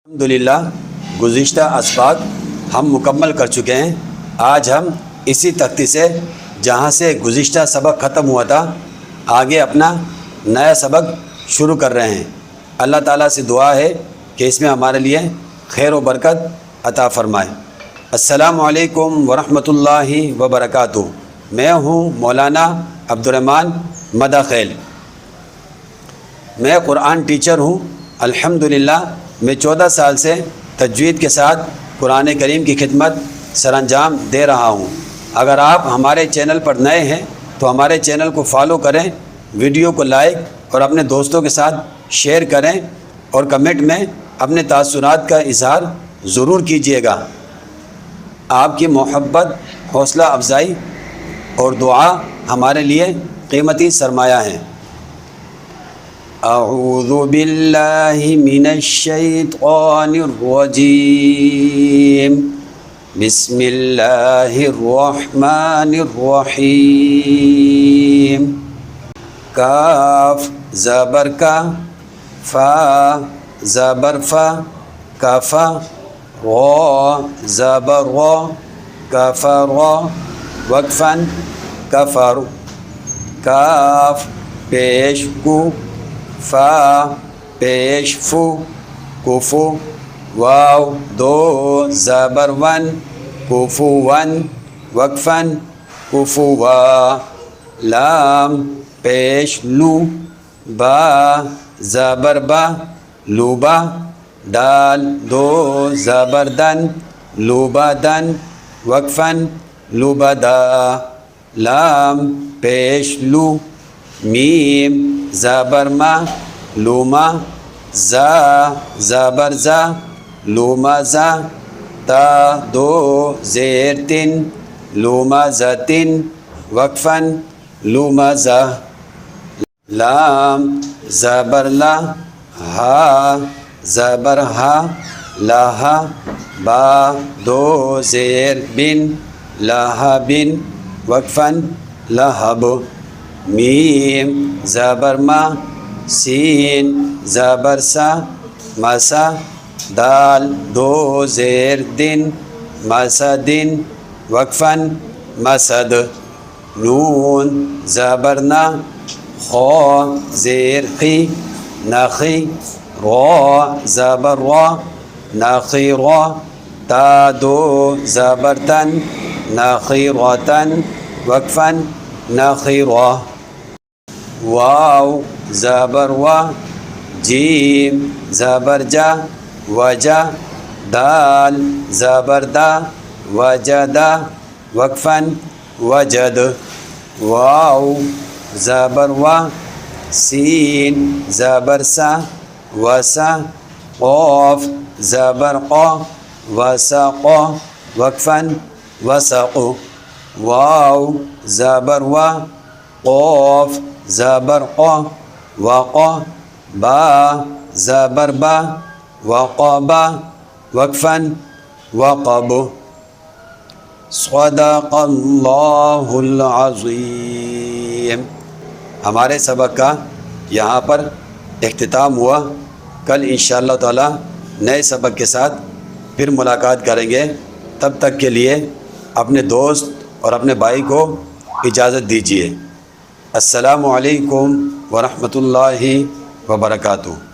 الحمدللہ گزشتہ اسباق ہم مکمل کر چکے ہیں۔ آج ہم اسی تختی سے جہاں سے گزشتہ سبق ختم ہوا تھا آگے اپنا نیا سبق شروع کر رہے ہیں۔ اللہ تعالیٰ سے دعا ہے کہ اس میں ہمارے لیے خیر و برکت عطا فرمائے۔ السلام علیکم ورحمۃ اللہ وبرکاتہ۔ میں ہوں مولانا عبدالرحمن مداخیل۔ میں قرآن ٹیچر ہوں۔ الحمدللہ میں 14 سال سے تجوید کے ساتھ قرآن کریم کی خدمت سر انجام دے رہا ہوں۔ اگر آپ ہمارے چینل پر نئے ہیں تو ہمارے چینل کو فالو کریں، ویڈیو کو لائک اور اپنے دوستوں کے ساتھ شیئر کریں اور کمنٹ میں اپنے تاثرات کا اظہار ضرور کیجیے گا۔ آپ کی محبت، حوصلہ افزائی اور دعا ہمارے لیے قیمتی سرمایہ ہیں۔ اعوذ باللہ من الشیطان الرجیم، بسم اللہ الرحمن الرحیم۔ کاف زبر کا، فا زبر فا کفا، را زبر را کفر وقفاً کفر، کاف پیش کو، فا پیش فو کفو، واو دو زبر ون کفو ون وقفاً کفو وا، لام پیش لو، با زبر با لوبا، دال دو زبر دن لوبا دن وقفاً لوبدا، لام پیش لو، میم زبر ما لوما، زا زبر زا لوما زا، تا دو زیر تن لوما زتن وقفاً لوما زا، لام زبر لا، ہا زبر ہا لاہا، با دو زیر بن لاہا بن وقفاً لہب، میم زبر ما، سین زبر سا مسا، دال دو زیر دن مسدن وقفاً مسد، نون زبر نا، خو زیر خی نخی، را زبر را نخی را، تا دو زبر تن نخی راتن وقفاً نخیرہ، واو زبر وا، جیم زبر جا وجا، دال زبر دا وجدا وقفاً وجد، واو زبر وا، سین زبر سا وسا، قاف زبر قا وسقا وقفاً وسق، واو زبر وا، قاف زبر قا وقا، با زبر با وقبا وقفاً وقب۔ صدق اللہ العظیم۔ ہمارے سبق کا یہاں پر اختتام ہوا۔ کل انشاءاللہ تعالی نئے سبق کے ساتھ پھر ملاقات کریں گے۔ تب تک کے لیے اپنے دوست اور اپنے بھائی کو اجازت دیجیے۔ السلام علیکم ورحمۃ اللہ وبرکاتہ۔